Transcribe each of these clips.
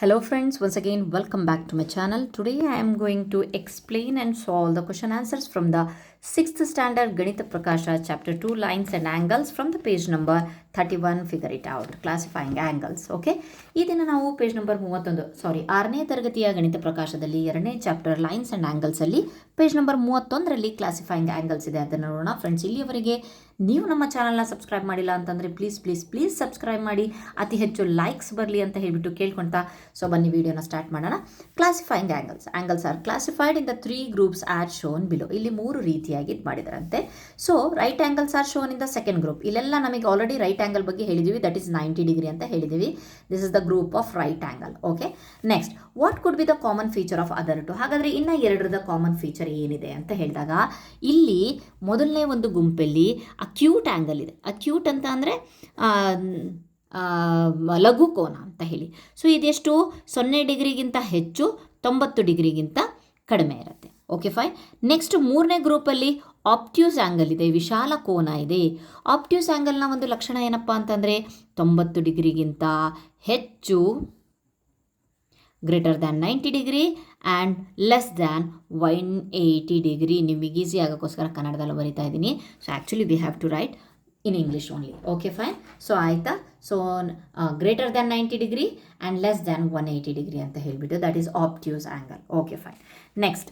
Hello friends, once again welcome back to my channel. Today I am going to explain and solve the question answers from the 6th standard Ganita Prakasha chapter 2 lines and angles from the page number 31. Figure it out, classifying angles. Okay, ಈ ದಿನ ನಾವು page number 31 6ನೇ ತರಗತಿಯ ಗಣಿತ ಪ್ರಕಾಶದಲ್ಲಿ 2ನೇ chapter lines and angles ಅಲ್ಲಿ page number 31ರಲ್ಲಿ classifying angles ಇದೆ. ಅದನ್ನು ನೋಡೋಣ ಫ್ರೆಂಡ್ಸ್. ಇಲ್ಲಿಯವರೆಗೆ ನೀವು ನಮ್ಮ ಚಾನಲ್ನ ಸಬ್ಸ್ಕ್ರೈಬ್ ಮಾಡಿಲ್ಲ ಅಂತಂದರೆ ಪ್ಲೀಸ್ ಸಬ್ಸ್ಕ್ರೈಬ್ ಮಾಡಿ, ಅತಿ ಹೆಚ್ಚು ಲೈಕ್ಸ್ ಬರಲಿ ಅಂತ ಹೇಳಿಬಿಟ್ಟು ಕೇಳ್ಕೊಳ್ತಾ ಸೊ ಬನ್ನಿ ವಿಡಿಯೋನ ಸ್ಟಾರ್ಟ್ ಮಾಡೋಣ. Classifying angles are classified in the 3 groups are shown below. ಇಲ್ಲಿ 3 ರೀತಿಯಾಗಿ ಇದು ಮಾಡಿದಾರಂತೆ. So right angles are shown in the second group. ಇಲ್ಲೆಲ್ಲ ನಮಗೆ ಆಲ್ರೆಡಿ ರೈಟ್ ಆಂಗಲ್ ಬಗ್ಗೆ ಹೇಳಿದ್ದೀವಿ, ದಟ್ ಈಸ್ 90 ಡಿಗ್ರಿ ಅಂತ ಹೇಳಿದ್ದೀವಿ. This is the group of right angle. Okay, next what could be the common feature of other two. ಹಾಗಾದರೆ ಇನ್ನು ಎರಡರದ common feature ಏನಿದೆ ಅಂತ ಹೇಳಿದಾಗ ಇಲ್ಲಿ ಮೊದಲನೇ ಒಂದು ಗುಂಪಲ್ಲಿ ಅಕ್ಯೂಟ್ ಆ್ಯಂಗಲ್ ಇದೆ. ಅಕ್ಯೂಟ್ ಅಂತ ಅಂದರೆ ಲಘು ಕೋನ ಅಂತ ಹೇಳಿ. ಸೊ ಇದೆಷ್ಟು 0 ಡಿಗ್ರಿಗಿಂತ ಹೆಚ್ಚು, 90 ಡಿಗ್ರಿಗಿಂತ ಕಡಿಮೆ ಇರುತ್ತೆ. Okay fine. ನೆಕ್ಸ್ಟ್ 3ನೇ ಗ್ರೂಪಲ್ಲಿ ಆಪ್ಟ್ಯೂಸ್ ಆ್ಯಂಗಲ್ ಇದೆ, ವಿಶಾಲ ಕೋನ ಇದೆ. ಆಪ್ಟ್ಯೂಸ್ ಆ್ಯಂಗಲ್ನ ಒಂದು ಲಕ್ಷಣ ಏನಪ್ಪ ಅಂತಂದರೆ 90 ಡಿಗ್ರಿಗಿಂತ ಹೆಚ್ಚು, greater than 90 degree and less than 180 degree. ನಿಮಗೆ ಈಸಿ ಆಗೋಕ್ಕೋಸ್ಕರ ಕನ್ನಡದಲ್ಲಿ ಬರಿತಾ ಇದ್ದೀನಿ. So actually we have to write in English only. Okay fine. So ಆಯಿತಾ. So greater than 90 degree and less than 180 degree ಅಂತ ಹೇಳಿಬಿಟ್ಟು that is obtuse angle. Okay fine. Next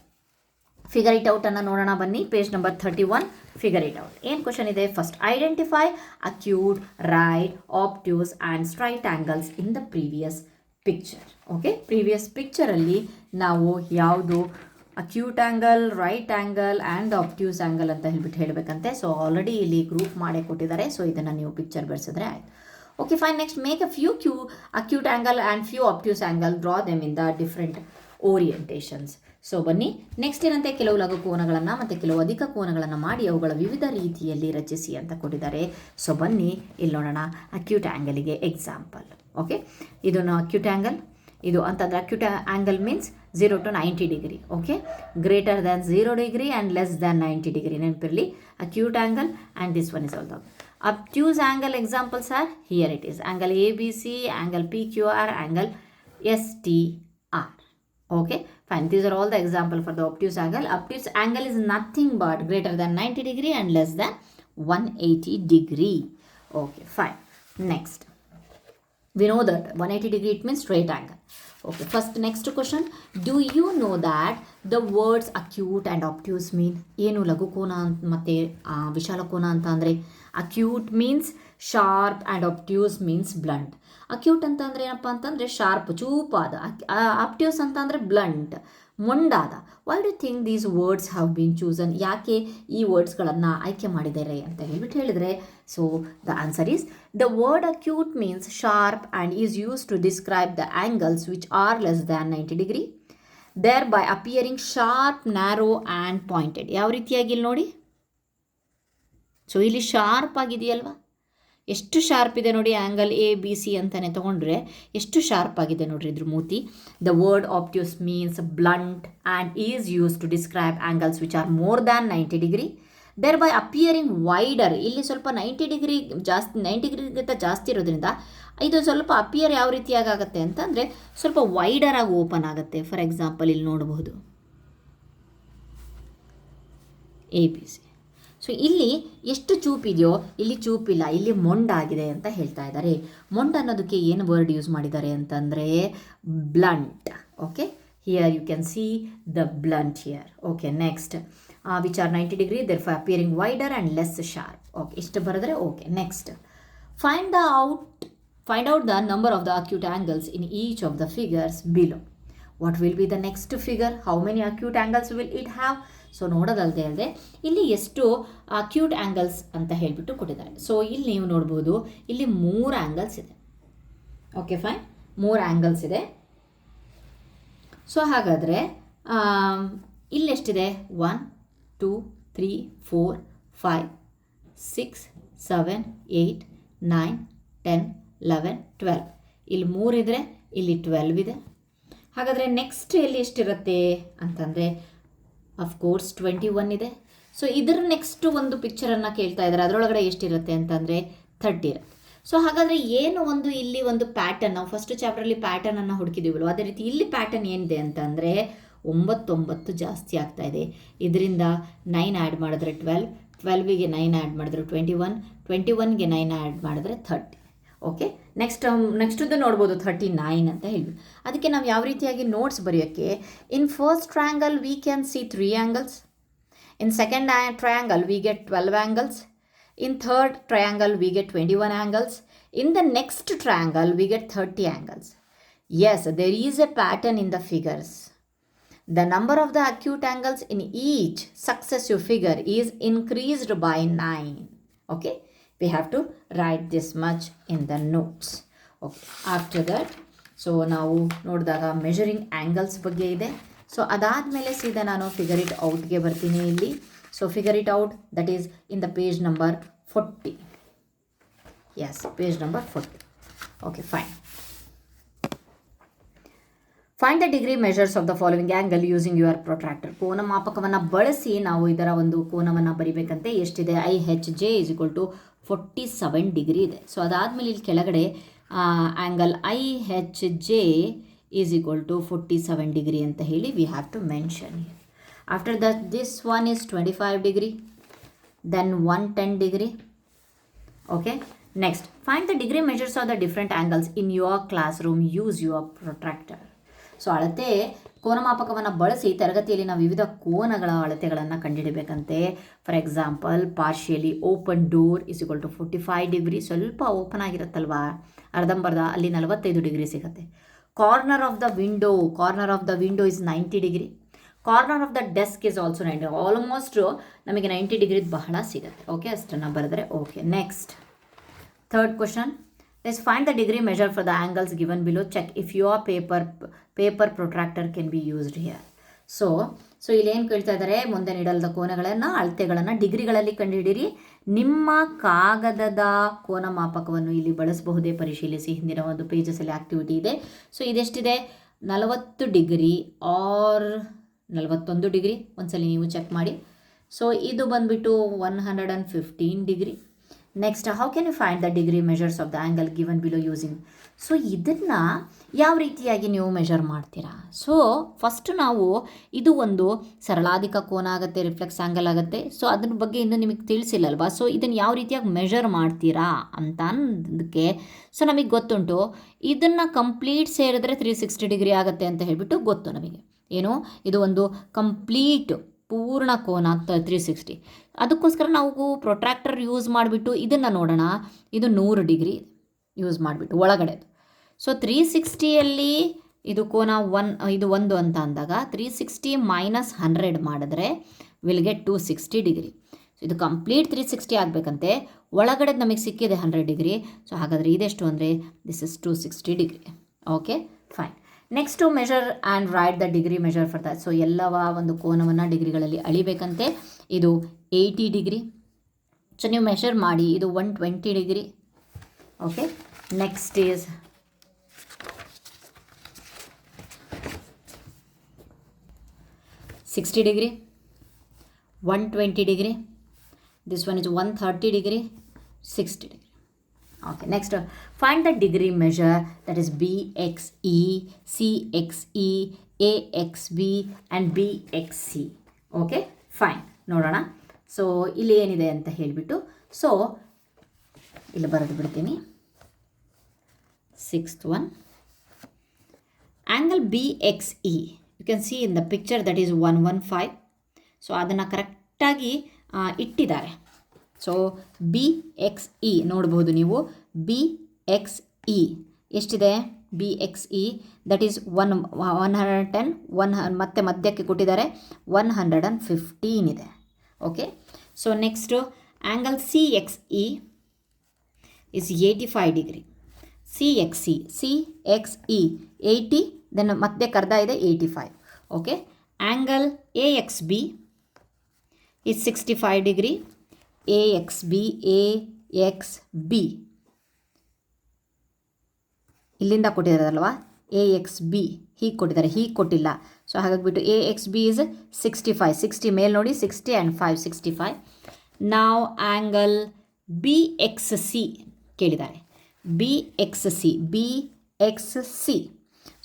figure it ಔಟನ್ನು ನೋಡೋಣ ಬನ್ನಿ. Page number 31 figure it out. ಏನು question ಇದೆ? First identify acute, right, obtuse and straight angles in the previous picture. Okay, previous ಪಿಕ್ಚರಲ್ಲಿ ನಾವು ಯಾವುದು acute angle, right angle and obtuse angle ಅಂತ ಹೇಳ್ಬಿಟ್ಟು ಹೇಳಬೇಕಂತೆ. ಸೊ ಆಲ್ರೆಡಿ ಇಲ್ಲಿ ಗ್ರೂಪ್ ಮಾಡೇ ಕೊಟ್ಟಿದ್ದಾರೆ. ಸೊ ಇದನ್ನು ನೀವು ಪಿಕ್ಚರ್ ಬೆಳೆಸಿದ್ರೆ ಆಯ್ತು. Okay fine. Next make a few acute angle and few obtuse angle, draw them in the different orientations. So ಬನ್ನಿ. ನೆಕ್ಸ್ಟ್ ಏನಂತೆ, ಕೆಲವು ಲಘು ಕೋನಗಳನ್ನು ಮತ್ತು ಕೆಲವು ಅಧಿಕ ಕೋನಗಳನ್ನು ಮಾಡಿ ಅವುಗಳ ವಿವಿಧ ರೀತಿಯಲ್ಲಿ ರಚಿಸಿ ಅಂತ ಕೊಟ್ಟಿದ್ದಾರೆ. ಸೊ ಬನ್ನಿ ಇಲ್ಲಿ ನೋಡೋಣ ಅಕ್ಯೂಟ್ ಆ್ಯಂಗಲಿಗೆ ಎಕ್ಸಾಂಪಲ್. ಓಕೆ, ಇದನ್ನು ಅಕ್ಯೂಟ್ ಆ್ಯಂಗಲ್ ಇದು ಅಂತಂದರೆ acute angle means 0 to 90 degree. Okay, greater than 0 degree and less than 90 degree. ನೆನಪಿರಲಿ, acute angle and this one is also obtuse angle. Examples are here it is angle ABC, angle PQR, angle STR. Okay fine. These are all the example for the obtuse angle. Obtuse angle is nothing but greater than 90 degree and less than 180 degree. Okay fine. Next we know that 180 degree it means straight angle. Okay, first next question, do you know that the words acute and obtuse mean? ಏನು ಲಘು ಕೋನ ಮತ್ತು ವಿಶಾಲ ಕೋನ ಅಂತ ಅಂದರೆ acute means sharp and obtuse means blunt. Acute ಅಂತ ಅಂದರೆ ಏನಪ್ಪ ಅಂತಂದರೆ ಶಾರ್ಪ್, ಚೂಪಾದ. ಆಪ್ಟ್ಯೂಸ್ ಅಂತ ಅಂದರೆ ಬ್ಲಂಟ್, ಮೊಂಡಾದ. Why do think these words have been chosen? ಯಾಕೆ ಈ ವರ್ಡ್ಸ್ಗಳನ್ನು ಆಯ್ಕೆ ಮಾಡಿದ್ದಾರೆ ಅಂತ ಹೇಳ್ಬಿಟ್ಟು ಹೇಳಿದರೆ, so the answer is the word acute means sharp and is use to describe the angles which are less than 90 degree, thereby appearing sharp, narrow and pointed. ಯಾವ ರೀತಿಯಾಗಿ ಇಲ್ಲಿ ನೋಡಿ. ಸೊ ಇಲ್ಲಿ ಶಾರ್ಪ್ ಆಗಿದೆಯಲ್ವಾ, ಎಷ್ಟು ಶಾರ್ಪ್ ಇದೆ ನೋಡಿ. Angle ABC ಅಂತಲೇ ತೊಗೊಂಡ್ರೆ ಎಷ್ಟು ಶಾರ್ಪ್ ಆಗಿದೆ ನೋಡ್ರಿ ಇದ್ರ ಮೂತಿ. The word obtuse means blunt and is use to describe angles which are more than 90 degree, thereby appearing wider. ಇಲ್ಲಿ ಸ್ವಲ್ಪ 90 ಡಿಗ್ರಿ ಜಾಸ್ತಿ, 90 ಡಿಗ್ರಿಗಿಂತ ಜಾಸ್ತಿ ಇರೋದ್ರಿಂದ ಇದು ಸ್ವಲ್ಪ ಅಪಿಯರ್ ಯಾವ ರೀತಿಯಾಗಿ ಆಗುತ್ತೆ ಅಂತಂದರೆ ಸ್ವಲ್ಪ ವೈಡರ್ ಆಗಿ ಓಪನ್ ಆಗುತ್ತೆ. ಫಾರ್ ಎಕ್ಸಾಂಪಲ್ ಇಲ್ಲಿ ನೋಡಬಹುದು ABC. ಸೊ ಇಲ್ಲಿ ಎಷ್ಟು ಚೂಪಿದೆಯೋ ಇಲ್ಲಿ ಚೂಪಿಲ್ಲ, ಇಲ್ಲಿ ಮೊಂಡಾಗಿದೆ ಅಂತ ಹೇಳ್ತಾ ಇದ್ದಾರೆ. ಮೊಂಡ್ ಅನ್ನೋದಕ್ಕೆ ಏನು ವರ್ಡ್ ಯೂಸ್ ಮಾಡಿದ್ದಾರೆ ಅಂತಂದರೆ blunt. Okay, here you can see the blunt here. Okay, next which are 90 degree, therefore appearing wider and less sharp. Okay, ಇಷ್ಟು ಬರೆದ್ರೆ okay. Next find out the number of the acute angles in each of the figures below. What will be the next figure? How many acute angles will it have? So ನೋಡೋದಲ್ಲದೆ ಅಲ್ಲದೆ ಇಲ್ಲಿ ಎಷ್ಟು acute angles ಅಂತ ಹೇಳಿಬಿಟ್ಟು ಕೊಟ್ಟಿದ್ದಾರೆ. So ಇಲ್ಲಿ ನೀವು ನೋಡ್ಬೋದು, ಇಲ್ಲಿ 3 ಆ್ಯಂಗಲ್ಸ್ ಇದೆ. ಓಕೆ ಫೈನ್, 3 ಆ್ಯಂಗಲ್ಸ್ ಇದೆ. ಸೊ ಹಾಗಾದರೆ ಇಲ್ಲೆಷ್ಟಿದೆ? 1 2 3 4 5 6 7 8 9 10 11 12. ಇಲ್ಲಿ 3 ಇದ್ದರೆ ಇಲ್ಲಿ 12 ಇದೆ. ಹಾಗಾದರೆ ನೆಕ್ಸ್ಟ್ ಎಲ್ಲಿ ಎಷ್ಟಿರುತ್ತೆ ಅಂತಂದರೆ ಅಫ್ಕೋರ್ಸ್ 21 ಇದೆ. ಸೊ ಇದರ ನೆಕ್ಸ್ಟ್ ಒಂದು ಪಿಕ್ಚರನ್ನು ಕೇಳ್ತಾ ಇದ್ದಾರೆ, ಅದರೊಳಗಡೆ ಎಷ್ಟಿರುತ್ತೆ ಅಂತಂದರೆ 30 ಇರುತ್ತೆ. ಸೊ ಹಾಗಾದರೆ ಏನು ಒಂದು ಇಲ್ಲಿ ಒಂದು ಪ್ಯಾಟರ್ನ್, ನಾವು ಫಸ್ಟ್ ಚಾಪ್ಟ್ರಲ್ಲಿ ಪ್ಯಾಟರ್ನನ್ನು ಹುಡುಕಿದ್ದೀವಲ್ಲ, ಅದೇ ರೀತಿ ಇಲ್ಲಿ ಪ್ಯಾಟರ್ನ್ ಏನಿದೆ ಅಂತಂದರೆ 9 ಜಾಸ್ತಿ ಆಗ್ತಾ ಇದೆ. ಇದರಿಂದ 9 ಆ್ಯಡ್ ಮಾಡಿದ್ರೆ 12, 12ಗೆ 9 ಆ್ಯಡ್ ಮಾಡಿದ್ರೆ 21, 21ಗೆ 9 ಆ್ಯಡ್ ಮಾಡಿದ್ರೆ 30. ಓಕೆ, ನೆಕ್ಸ್ಟದ್ದು ನೋಡ್ಬೋದು 39 ಅಂತ ಹೇಳಿ. ಅದಕ್ಕೆ ನಾವು ಯಾವ ರೀತಿಯಾಗಿ ನೋಟ್ಸ್ ಬರೆಯೋಕ್ಕೆ, in first triangle we can see 3 angles, in second triangle we get 12 angles, in third triangle we get 21 angles, in the next triangle we get 30 angles. Yes, there is a pattern in the figures. The number of the acute angles in each successive figure is increased by 9. Okay, we have to write this much in the notes. Okay, after that, so ನಾವು ನೋಡಿದಾಗ measuring angles ಬಗ್ಗೆ ಇದೆ. So ಅದಾದಮೇಲೆ ಸೀದಾ ನಾನು figure it ಔಟ್ಗೆ ಬರ್ತೀನಿ ಇಲ್ಲಿ. So figure it out, that is in the page number 40. Yes, page number 40. Okay, fine. Find the degree measures of the following angle using your protractor. ಕೋನ ಮಾಪಕವನ್ನು ಬಳಸಿ ನಾವು ಇದರ ಒಂದು ಕೋನವನ್ನು ಬರಿಬೇಕಂತೆ. ಎಷ್ಟಿದೆ? IHJ is equal to 47 degree ಇದೆ. So ಅದಾದಮೇಲೆ ಇಲ್ಲಿ ಕೆಳಗಡೆ angle IHJ is equal to 47 degree ಅಂತ ಹೇಳಿ we have to mention here. After that, this one is 25 degree, then 110 degree. Okay, next find the degree measures of the different angles in your classroom. Use your protractor. So ಅಳತೆ ಕೋನಮಾಪಕವನ್ನು ಬಳಸಿ ತರಗತಿಯಲ್ಲಿ ನಾವು ವಿವಿಧ ಕೋನಗಳ ಅಳತೆಗಳನ್ನು ಕಂಡುಹಿಡಬೇಕಂತೆ. For example, partially open door is equal to 45 degree. ಸ್ವಲ್ಪ ಓಪನ್ ಆಗಿರುತ್ತಲ್ವಾ ಅರ್ಧಂಬರ್ಧ, ಅಲ್ಲಿ 45 ಡಿಗ್ರಿ ಸಿಗುತ್ತೆ. Corner of the window is 90 degree. Corner of the desk is also 90. Almost ನಮಗೆ 90 ಡಿಗ್ರಿದು ಬಹಳ ಸಿಗುತ್ತೆ. ಓಕೆ, ಅಷ್ಟನ್ನು ಬರೆದ್ರೆ okay. Next third question, let's find the degree measure for the angles given below. Check if your paper protractor can be used here. So ಇಲ್ಲೇನು ಕೇಳ್ತಾ ಇದ್ದಾರೆ, ಮುಂದೆ ನೀಡಲಾದ ಕೋನಗಳನ್ನು ಅಳತೆಗಳನ್ನು ಡಿಗ್ರಿಗಳಲ್ಲಿ ಕಂಡುಹಿಡಿಯಿರಿ. ನಿಮ್ಮ ಕಾಗದದ ಕೋನ ಮಾಪಕವನ್ನು ಇಲ್ಲಿ ಬಳಸಬಹುದೇ ಪರಿಶೀಲಿಸಿ. ಹಿಂದಿನ ಒಂದು ಪೇಜಸಲ್ಲಿ ಆ್ಯಕ್ಟಿವಿಟಿ ಇದೆ. ಸೊ ಇದೆಷ್ಟಿದೆ? 40 ಡಿಗ್ರಿ ಆರ್ 41 ಡಿಗ್ರಿ. ಒಂದ್ಸಲಿ ನೀವು ಚೆಕ್ ಮಾಡಿ. ಸೊ ಇದು ಬಂದುಬಿಟ್ಟು 115 degree. Next, how can you find the degree measures of the angle given below using. So ಇದನ್ನು ಯಾವ ರೀತಿಯಾಗಿ ನೀವು ಮೆಷರ್ ಮಾಡ್ತೀರಾ? ಸೊ ಫಸ್ಟ್ ನಾವು ಇದು ಒಂದು ಸರಳಾಧಿಕ ಕೋನ ಆಗುತ್ತೆ, ರಿಫ್ಲೆಕ್ಸ್ ಆ್ಯಂಗಲ್ ಆಗುತ್ತೆ. ಸೊ ಅದ್ರ ಬಗ್ಗೆ ಇನ್ನೂ ನಿಮಗೆ ತಿಳಿಸಿಲ್ಲಲ್ವಾ? ಸೊ ಇದನ್ನು ಯಾವ ರೀತಿಯಾಗಿ ಮೆಷರ್ ಮಾಡ್ತೀರಾ ಅಂತ ಅನ್ನೋದಕ್ಕೆ ಸೊ ನಮಗೆ ಗೊತ್ತುಂಟು. ಇದನ್ನು ಕಂಪ್ಲೀಟ್ ಸೇರಿದ್ರೆ 360 ಡಿಗ್ರಿ ಆಗುತ್ತೆ ಅಂತ ಹೇಳಿಬಿಟ್ಟು ಗೊತ್ತು ನಮಗೆ. ಏನು, ಇದು ಒಂದು ಕಂಪ್ಲೀಟ್ ಪೂರ್ಣ ಕೋನ 360. ಅದಕ್ಕೋಸ್ಕರ ನಾವು ಪ್ರೊಟ್ರಾಕ್ಟರ್ ಯೂಸ್ ಮಾಡಿಬಿಟ್ಟು ಇದನ್ನು ನೋಡೋಣ. ಇದು 100 ಡಿಗ್ರಿ ಯೂಸ್ ಮಾಡಿಬಿಟ್ಟು ಒಳಗಡೆದು. ಸೊ 360ಯಲ್ಲಿ ಇದು ಕೋನ ಇದು 1 ಅಂತ ಅಂದಾಗ 360 ಮೈನಸ್ 100 ಮಾಡಿದ್ರೆ ವಿಲ್ ಗೆಟ್ 260 ಡಿಗ್ರಿ. ಸೊ ಇದು ಕಂಪ್ಲೀಟ್ 360 ಆಗಬೇಕಂತೆ. ಒಳಗಡೆ ನಮಗೆ ಸಿಕ್ಕಿದೆ 100 ಡಿಗ್ರಿ. ಸೊ ಹಾಗಾದರೆ ಇದೆಷ್ಟು ಅಂದರೆ this is 260 degree. Okay, fine. Next to measure and write the degree measure for that. So ಎಲ್ಲವ ಒಂದು ಕೋನವನ್ನು ಡಿಗ್ರಿಗಳಲ್ಲಿ ಅಳಿಬೇಕಂತೆ. ಇದು 80 ಡಿಗ್ರಿ. ಸೊ ನೀವು ಮೆಷರ್ ಮಾಡಿ. ಇದು 120 degree. Okay, next is 60 degree, 120 degree. This one is 130 degree, 60 degree. Okay, next find the degree measure, that is BXE, CXE, AXB and BXC. Okay, fine. ನೋಡೋಣ. So ಇಲ್ಲಿ ಏನಿದೆ ಅಂತ ಹೇಳಿಬಿಟ್ಟು ಸೊ ಇಲ್ಲಿ ಬರೆದು ಬಿಡ್ತೀನಿ. 6th one, angle BXE. You can see in the picture that is 115. So ಅದನ್ನು ಕರೆಕ್ಟಾಗಿ ಇಟ್ಟಿದ್ದಾರೆ. ಸೊ BXE ನೋಡ್ಬೋದು ನೀವು. BXE ಎಷ್ಟಿದೆ? BXE ದಟ್ ಈಸ್ 110, ಮತ್ತೆ ಮಧ್ಯಕ್ಕೆ ಕೊಟ್ಟಿದ್ದಾರೆ 115 ಇದೆ. Okay, so next angle CXE is 85 degree. CXE 80, then ಮತ್ತೆ ಕರ್ದ ಇದೆ 85. Okay, angle AXB is 65 degree. AXB ಇಲ್ಲಿಂದ ಕೊಟ್ಟಿದ್ದಾರಲ್ವಾ, AXB ಹೀಗೆ ಕೊಟ್ಟಿದ್ದಾರೆ, ಹೀಗೆ ಕೊಟ್ಟಿಲ್ಲ. ಸೊ ಹಾಗಾಗಿಬಿಟ್ಟು AXB ಇಸ್ 65, 60 ಮೇಲೆ ನೋಡಿ, 60 ಆ್ಯಂಡ್ 5 65. ನಾವು ಆ್ಯಂಗಲ್ BXC ಕೇಳಿದ್ದಾರೆ. B X C.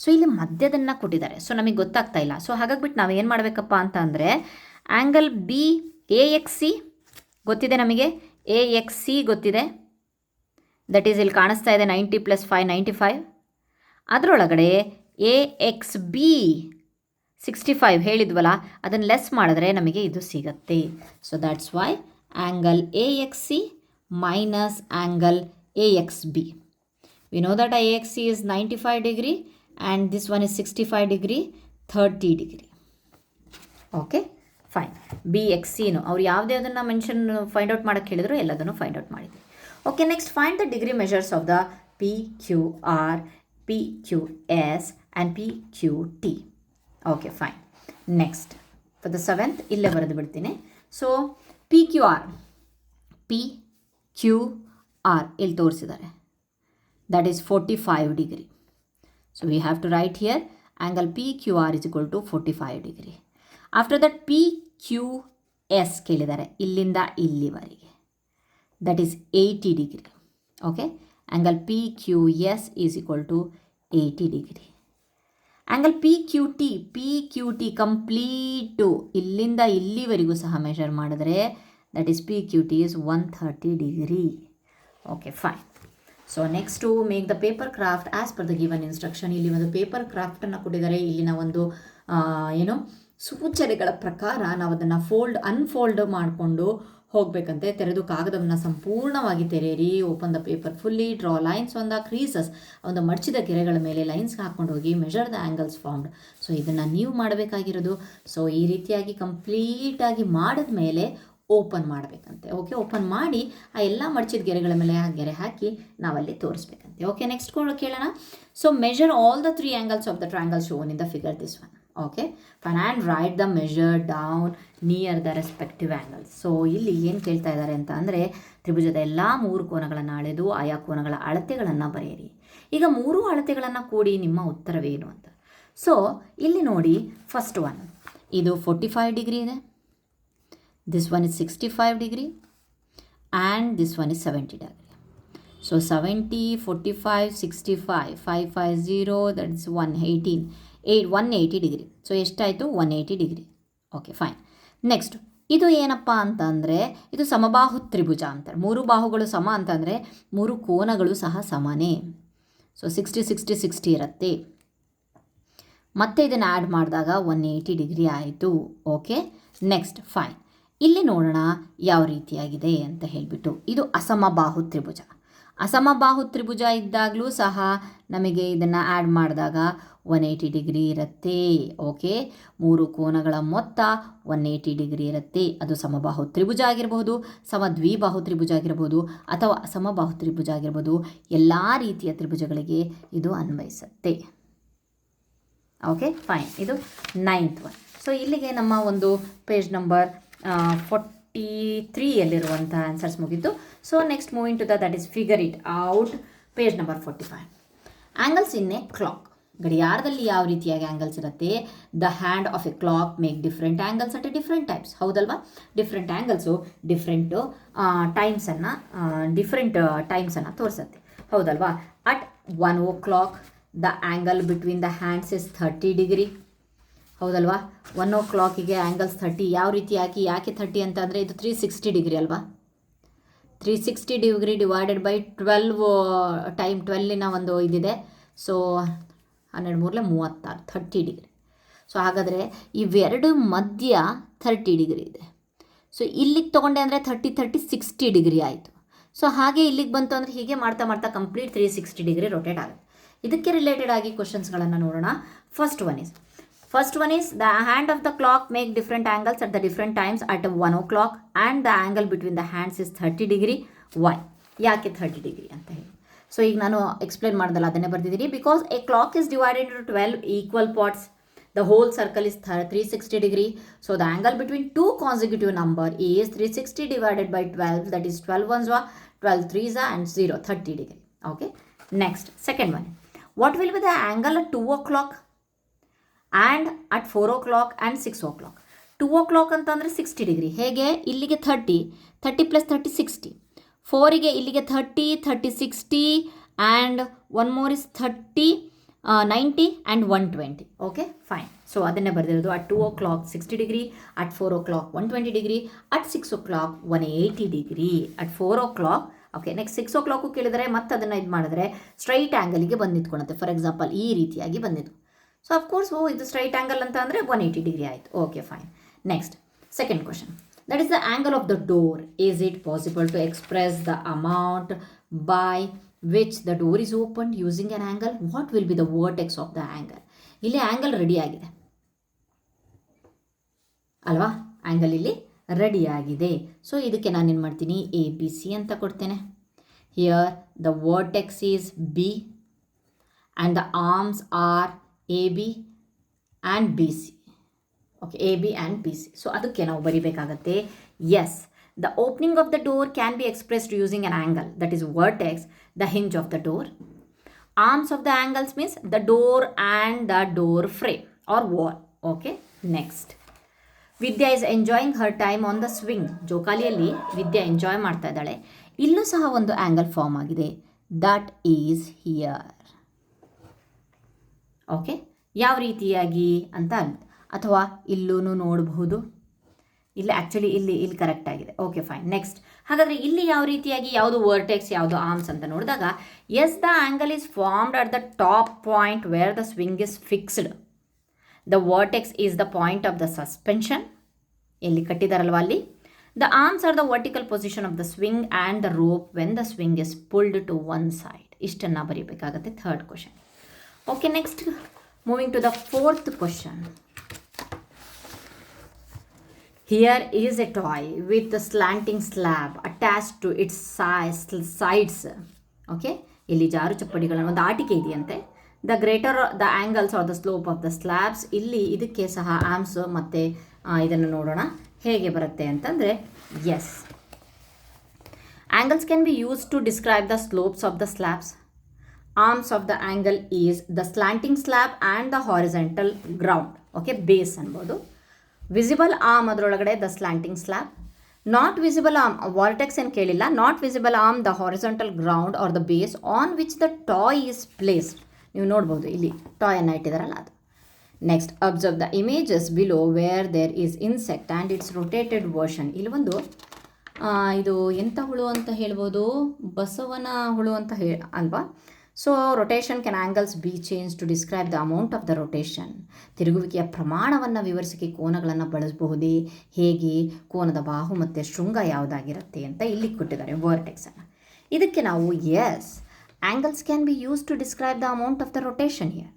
ಸೊ ಇಲ್ಲಿ ಮಧ್ಯದನ್ನು ಕೊಟ್ಟಿದ್ದಾರೆ. ಸೊ ನಮಗೆ ಗೊತ್ತಾಗ್ತಾ ಇಲ್ಲ. ಸೊ ಹಾಗಾಗ್ಬಿಟ್ಟು ನಾವು ಏನು ಮಾಡಬೇಕಪ್ಪ ಅಂತ ಅಂದರೆ angle B A X C ಗೊತ್ತಿದೆ ನಮಗೆ, ಎ ಎಕ್ಸ್ ಸಿ ಗೊತ್ತಿದೆ, ದಟ್ ಈಸ್ ಇಲ್ಲಿ ಕಾಣಿಸ್ತಾ ಇದೆ 90 + 5 95. ಅದರೊಳಗಡೆ ಎ ಎಕ್ಸ್ ಬಿ 65 ಹೇಳಿದ್ವಲ್ಲ, ಅದನ್ನು ಲೆಸ್ ಮಾಡಿದ್ರೆ ನಮಗೆ ಇದು ಸಿಗತ್ತೆ. So that's why angle A X C minus angle A X B. We know that A X C is 95 degree and this one is 65 degree, 30 degree. Okay fine. B X ಸಿನು ಅವ್ರು ಯಾವುದನ್ನು mention find out ಮಾಡೋಕ್ಕೆ ಹೇಳಿದ್ರು ಎಲ್ಲದನ್ನು find out ಮಾಡಿದ್ವಿ. Okay, next find the degree measures of the P Q R, P Q S and P Q T. Okay fine. Next for the 7th ಇಲ್ಲೇ ಬರೆದು ಬಿಡ್ತೀನಿ. ಸೊ ಪಿ ಕ್ಯೂ ಆರ್ ಇಲ್ಲಿ ತೋರಿಸಿದ್ದಾರೆ, that is 45 degree. So we have to write here angle P Q R is equal to 45 degree. After that P Q S ಕೇಳಿದ್ದಾರೆ ಇಲ್ಲಿಂದ ಇಲ್ಲಿವರೆಗೆ, that is 80 degree. Okay, angle P Q S is equal to 80 degree. Angle P Q T complete ಇಲ್ಲಿಂದ ಇಲ್ಲಿವರೆಗೂ ಸಹ measure ಮಾಡಿದ್ರೆ that is P Q T is 130 degree. Okay fine. So next make the paper craft as per the given instruction. ಇಲ್ಲಿ ಒಂದು paper ಕ್ರಾಫ್ಟನ್ನು ಕೊಟ್ಟಿದ್ದಾರೆ. ಇಲ್ಲಿನ ಒಂದು ಸೂಚನೆಗಳ ಪ್ರಕಾರ ನಾವು ಅದನ್ನು ಅನ್ಫೋಲ್ಡ್ ಮಾಡಿಕೊಂಡು ಹೋಗಬೇಕಂತೆ. ತೆರೆದು ಕಾಗದವನ್ನು ಸಂಪೂರ್ಣವಾಗಿ ತೆರೆಯಿರಿ. Open the paper fully, draw lines on the creases. ಒಂದು ಮಡಚಿದ ಗೆರೆಗಳ ಮೇಲೆ ಲೈನ್ಸ್ ಹಾಕ್ಕೊಂಡು ಹೋಗಿ measure the angles formed. So ಇದನ್ನು ನೀವು ಮಾಡಬೇಕಾಗಿರೋದು. ಸೊ ಈ ರೀತಿಯಾಗಿ ಕಂಪ್ಲೀಟಾಗಿ ಮಾಡಿದ ಮೇಲೆ ಓಪನ್ ಮಾಡಬೇಕಂತೆ. ಓಕೆ, ಓಪನ್ ಮಾಡಿ ಆ ಎಲ್ಲ ಮಡಚಿದ ಗೆರೆಗಳ ಮೇಲೆ ಆ ಗೆರೆ ಹಾಕಿ ನಾವಲ್ಲಿ ತೋರಿಸ್ಬೇಕಂತೆ. ಓಕೆ, ನೆಕ್ಸ್ಟ್ ಕೇಳೋಣ. So measure all the 3 angles of the triangle shown in the figure this one. Okay fine, and write the measure down near the respective angles. So ಇಲ್ಲಿ ಏನು ಕೇಳ್ತಾ ಇದ್ದಾರೆ ಅಂತ ಅಂದರೆ ತ್ರಿಭುಜದ ಎಲ್ಲ 3 ಕೋನಗಳನ್ನು ಅಳೆದು ಆಯಾ ಕೋನಗಳ ಅಳತೆಗಳನ್ನು ಬರೆಯಿರಿ. ಈಗ 3 ಅಳತೆಗಳನ್ನು ಕೂಡಿ ನಿಮ್ಮ ಉತ್ತರವೇನು ಅಂತ. ಸೊ ಇಲ್ಲಿ ನೋಡಿ, ಫಸ್ಟ್ ಒನ್ ಇದು 45 ಡಿಗ್ರಿ ಇದೆ, this one is 65 degree and this one is 70 degree. So 70, 45, 65, 550, that is 180 degree. So ಎಷ್ಟಾಯಿತು 180 ಡಿಗ್ರಿ. Okay fine. ನೆಕ್ಸ್ಟ್ ಇದು ಏನಪ್ಪ ಅಂತಂದರೆ ಇದು ಸಮಬಾಹು ತ್ರಿಭುಜ ಅಂತಾರೆ. 3 ಬಾಹುಗಳು ಸಮ ಅಂತಂದರೆ 3 ಕೋನಗಳು ಸಹ ಸಮಾನೇ. ಸೊ 60 60 60 ಇರುತ್ತೆ. ಮತ್ತೆ ಇದನ್ನು ಆ್ಯಡ್ ಮಾಡಿದಾಗ 180 ಡಿಗ್ರಿ ಆಯಿತು. Okay, next fine. ಇಲ್ಲಿ ನೋಡೋಣ ಯಾವ ರೀತಿಯಾಗಿದೆ ಅಂತ ಹೇಳಿಬಿಟ್ಟು. ಇದು ಅಸಮಬಾಹು ತ್ರಿಭುಜ. ಅಸಮಬಾಹು ತ್ರಿಭುಜ ಇದ್ದಾಗಲೂ ಸಹ ನಮಗೆ ಇದನ್ನು ಆ್ಯಡ್ ಮಾಡಿದಾಗ 180 ಡಿಗ್ರಿ ಇರುತ್ತೆ. ಓಕೆ, 3 ಕೋನಗಳ ಮೊತ್ತ 180 ಡಿಗ್ರಿ ಇರುತ್ತೆ. ಅದು ಸಮಬಾಹು ತ್ರಿಭುಜ ಆಗಿರಬಹುದು, ಸಮದ್ವಿಬಾಹು ತ್ರಿಭುಜ ಆಗಿರಬಹುದು, ಅಥವಾ ಅಸಮಬಾಹು ತ್ರಿಭುಜ ಆಗಿರ್ಬೋದು. ಎಲ್ಲ ರೀತಿಯ ತ್ರಿಭುಜಗಳಿಗೆ ಇದು ಅನ್ವಯಿಸುತ್ತೆ. Okay fine. ಇದು 9th ಒನ್. ಸೊ ಇಲ್ಲಿಗೆ ನಮ್ಮ ಒಂದು ಪೇಜ್ ನಂಬರ್ 43ಯಲ್ಲಿರುವಂಥ ಆನ್ಸರ್ಸ್ ಮುಗಿತು. So next moving to that is figure it out, page number 45. Angles in a clock. ಗಡಿಯಾರದಲ್ಲಿ ಯಾವ ರೀತಿಯಾಗಿ ಆ್ಯಂಗಲ್ಸ್ ಇರುತ್ತೆ. The hand of a clock make different angles at a different times. ಹೌದಲ್ವಾ, different angles different ಟೈಮ್ಸನ್ನು ತೋರಿಸುತ್ತೆ. ಹೌದಲ್ವಾ. ಅಟ್ 1 o'clock the angle between the hands is 30 degree. ಹೌದಲ್ವಾ. 1 o'clockಗೆ ಆ್ಯಂಗಲ್ಸ್ 30. ಯಾವ ರೀತಿಯಾಗಿ, ಯಾಕೆ 30 ಅಂತ ಅಂದರೆ ಇದು 360 ಡಿಗ್ರಿ ಅಲ್ವಾ. 360 ಡಿಗ್ರಿ ಡಿವೈಡೆಡ್ ಬೈ 12 ಟೈಮ್ 12ನ ಒಂದು ಇದಿದೆ. So 12 3 36, 30 degree. ಸೊ ಹಾಗಾದರೆ ಇವೆರಡು ಮಧ್ಯ 30 ಡಿಗ್ರಿ ಇದೆ. ಸೊ ಇಲ್ಲಿಗೆ ತೊಗೊಂಡೆ ಅಂದರೆ 30 30 60 ಡಿಗ್ರಿ ಆಯಿತು. ಸೊ ಹಾಗೆ ಇಲ್ಲಿಗೆ ಬಂತು ಅಂದರೆ ಹೀಗೆ ಮಾಡ್ತಾ ಮಾಡ್ತಾ ಕಂಪ್ಲೀಟ್ 360 ಡಿಗ್ರಿ ರೊಟೇಟ್ ಆಗುತ್ತೆ. ಇದಕ್ಕೆ ರಿಲೇಟೆಡ್ ಆಗಿ ಕ್ವಶನ್ಸ್ಗಳನ್ನು ನೋಡೋಣ. First one is the hand of the clock make different angles at the different times at 1 o'clock and the angle between the hands is 30 degree. Why? ಯಾಕೆ 30 ಡಿಗ್ರಿ ಅಂತ ಹೇಳಿ. So ಈಗ ನಾನು explain ಮಾಡ್ದಲ್ಲ ಅದನ್ನೇ ಬರ್ತಿದ್ದೀನಿ. Because a clock is divided into 12 equal parts. The whole circle is 360 degree. So the angle between two consecutive number is 360 divided by 12. That is 12 ones, 12 threes and 0, 30 degree. Okay. Next, second one. What will be the angle at 2 o'clock? And at 4 o'clock and 6 o'clock. 2 o'clock ಅಂತಂದರೆ 60 degree. ಹೇಗೆ, ಇಲ್ಲಿಗೆ 30 30 + 30 60. 4ಗೆ ಇಲ್ಲಿಗೆ 30 30 60 and one more is 30, 90 and 120. Okay fine. So ಅದನ್ನೇ ಬರೆದಿರೋದು. At 2 o'clock 60 degree, at 4 o'clock 120 degree, at 6 o'clock 180 degree, at 4 o'clock. Okay, next 6 o'clock ಕೇಳಿದರೆ ಮತ್ತೆ ಅದನ್ನು ಇದು ಮಾಡಿದ್ರೆ ಸ್ಟ್ರೈಟ್ ಆ್ಯಂಗಲಿಗೆ ಬಂದು ನಿಂತ್ಕೊಳುತ್ತೆ. ಫಾರ್ ಎಕ್ಸಾಂಪಲ್ ಈ ರೀತಿಯಾಗಿ ಬಂದಿದ್ದು. ಸೊ ಅಫ್ಕೋರ್ಸ್ ಇದು ಸ್ಟ್ರೈಟ್ ಆ್ಯಂಗಲ್ ಅಂತ ಅಂದರೆ 180 ಡಿಗ್ರಿ ಆಯಿತು. Okay fine. Next second question. That is the angle of the door. Is it possible to express the amount by which the door is open using an angle? What will be the vertex of the angle? ಇಲ್ಲಿ angle ರೆಡಿಯಾಗಿದೆ ಅಲ್ವಾ? Angle ಇಲ್ಲಿ ರೆಡಿಯಾಗಿದೆ. So ಇದಕ್ಕೆ ನಾನೇನು ಮಾಡ್ತೀನಿ, ABC ಅಂತ ಕೊಡ್ತೇನೆ. Here the vertex is B and the arms are AB and BC. Okay, AB and BC. So ಅದಕ್ಕೆ ನಾವು ಬರಿಬೇಕಾಗತ್ತೆ, yes, the opening of the door can be expressed using an angle, that is vertex, the hinge of the door. Arms of the angles means the door and the door frame or wall. Okay, next. Vidya is enjoying her time on the swing. ಜೋಕಾಲಿಯಲ್ಲಿ Vidya enjoy ಮಾಡ್ತಾ ಇದ್ದಾಳೆ. ಇಲ್ಲೂ ಸಹ ಒಂದು angle form ಆಗಿದೆ, that is here. Okay, ಯಾವ ರೀತಿಯಾಗಿ ಅಂತ ಅಥವಾ ಇಲ್ಲೂ ನೋಡಬಹುದು. ಇಲ್ಲಿ ಆ್ಯಕ್ಚುಲಿ ಇಲ್ಲಿ ಕರೆಕ್ಟ್ ಆಗಿದೆ. Okay fine. ನೆಕ್ಸ್ಟ್, ಹಾಗಾದರೆ ಇಲ್ಲಿ ಯಾವ ರೀತಿಯಾಗಿ ಯಾವುದು ವರ್ಟೆಕ್ಸ್ ಯಾವುದು ಆರ್ಮ್ಸ್ ಅಂತ ನೋಡಿದಾಗ, yes, the angle is formed at the top point where the swing is fixed. The vertex is the point of the suspension, ಎಲ್ಲಿ ಕಟ್ಟಿದಾರಲ್ವ ಅಲ್ಲಿ. The arms are the vertical position of the swing and the rope when the swing is pulled to one side. ಇಷ್ಟನ್ನು ಬರೀಬೇಕಾಗತ್ತೆ third question. Okay, next moving to the fourth question. Here is a toy with a slanting slab attached to its sides. Okay, ಇಲ್ಲಿ ಜಾರು ಚಪ್ಪಡಿಗಳನ್ನು ಒಂದು ಆಟಿಕೆ ಇದೆಯಂತೆ. The greater the angles are the slope of the slabs. ಇಲ್ಲಿ ಇದಕ್ಕೆ ಸಹ arms ಮತ್ತು ಇದನ್ನು ನೋಡೋಣ ಹೇಗೆ ಬರುತ್ತೆ ಅಂತಂದರೆ, yes, angles can be use to describe the slopes of the slabs. Arms of the angle is the slanting slab and the horizontal ground. Okay, base ಅನ್ಬೋದು. ವಿಸಿಬಲ್ ಆರ್ಮ್ ಅದರೊಳಗಡೆ the slanting slab. Not visible arm, vertex ಏನು ಕೇಳಿಲ್ಲ. Not visible arm the horizontal ground or the base on which the toy is placed. ನೀವು ನೋಡ್ಬೋದು ಇಲ್ಲಿ ಟಾಯನ್ನು ಇಟ್ಟಿದಾರಲ್ಲ ಅದು. Next, observe the images below wear there is insect and it's rotated version. ಇಲ್ಲಿ ಒಂದು ಇದು ಎಂಥ ಹುಳು ಅಂತ ಹೇಳ್ಬೋದು, ಬಸವನ ಹುಳು ಅಂತ ಅಲ್ವಾ. So rotation can angles be change to describe the amount of the rotation. ತಿರುಗುವಿಕೆಯ ಪ್ರಮಾಣವನ್ನು ವಿವರಿಸಕ್ಕೆ ಕೋನಗಳನ್ನು ಬಳಸಬಹುದೇ? ಹೇಗೆ? ಕೋನದ ಬಾಹು ಮತ್ತು ಶೃಂಗ ಯಾವುದಾಗಿರುತ್ತೆ ಅಂತ ಇಲ್ಲಿ ಕೊಟ್ಟಿದ್ದಾರೆ ವರ್ಟೆಕ್ಸನ್ನು. ಇದಕ್ಕೆ ನಾವು yes, angles can be use to describe the amount of the rotation here.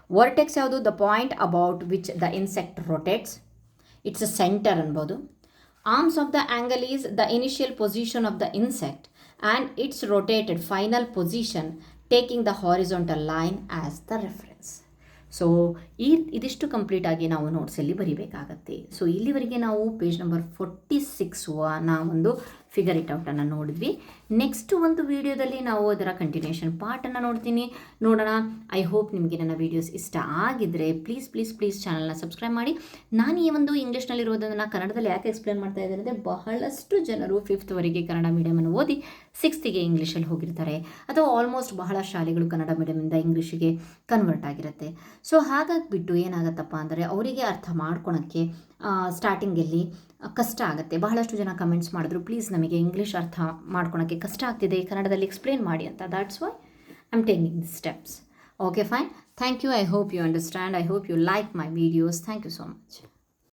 Vertex ಯಾವುದು? The point about which the insect rotates. It's a centre ಅನ್ಬೋದು. Arms of the angle is the initial position of the insect and it's rotated final position taking the horizontal line as the reference. So ಇದಿಷ್ಟು ಕಂಪ್ಲೀಟಾಗಿ ನಾವು ನೋಟ್ಸಲ್ಲಿ ಬರೀಬೇಕಾಗತ್ತೆ. So ಇಲ್ಲಿವರೆಗೆ ನಾವು page number 46 ಒಂದು figure it ಔಟನ್ನು ನೋಡಿದ್ವಿ. Next ಒಂದು ವಿಡಿಯೋದಲ್ಲಿ ನಾವು ಅದರ ಕಂಟಿನ್ಯೂಷನ್ ಪಾರ್ಟನ್ನು ನೋಡೋಣ. ಐ ಹೋಪ್ ನಿಮಗೆ ನನ್ನ ವೀಡಿಯೋಸ್ ಇಷ್ಟ ಆಗಿದ್ದರೆ ಪ್ಲೀಸ್ ಚಾನಲ್ನ ಸಬ್ಸ್ಕ್ರೈಬ್ ಮಾಡಿ. ನಾನು ಈ ಒಂದು ಇಂಗ್ಲೀಷ್ನಲ್ಲಿರೋದನ್ನು ಕನ್ನಡದಲ್ಲಿ ಯಾಕೆ ಎಕ್ಸ್ಪ್ಲೇನ್ ಮಾಡ್ತಾ ಇದ್ದಾರೆ ಅಂದರೆ, ಬಹಳಷ್ಟು ಜನರು 5th ಕನ್ನಡ ಮೀಡಿಯಮನ್ನು ಓದಿ 6th ಇಂಗ್ಲೀಷಲ್ಲಿ ಹೋಗಿರ್ತಾರೆ, ಅಥವಾ ಆಲ್ಮೋಸ್ಟ್ ಬಹಳ ಶಾಲೆಗಳು ಕನ್ನಡ ಮೀಡಿಯಮಿಂದ ಇಂಗ್ಲೀಷಿಗೆ ಕನ್ವರ್ಟ್ ಆಗಿರುತ್ತೆ. ಸೊ ಹಾಗಾಗಿಬಿಟ್ಟು ಏನಾಗುತ್ತಪ್ಪ ಅಂದರೆ, ಅವರಿಗೆ ಅರ್ಥ ಮಾಡ್ಕೊಳಕ್ಕೆ ಸ್ಟಾರ್ಟಿಂಗಲ್ಲಿ ಕಷ್ಟ ಆಗುತ್ತೆ. ಬಹಳಷ್ಟು ಜನ ಕಮೆಂಟ್ಸ್ ಮಾಡಿದ್ರು, ಪ್ಲೀಸ್ ನಮಗೆ ಇಂಗ್ಲೀಷ್ ಅರ್ಥ ಮಾಡ್ಕೊಳಕ್ಕೆ ಕಷ್ಟ ಆಗ್ತಿದೆ, ಕನ್ನಡದಲ್ಲಿ ಎಕ್ಸ್ಪ್ಲೇನ್ ಮಾಡಿ ಅಂತ. That's why I am taking the steps. Okay fine. Thank you. I hope you understand. I hope you like my videos. Thank you so much.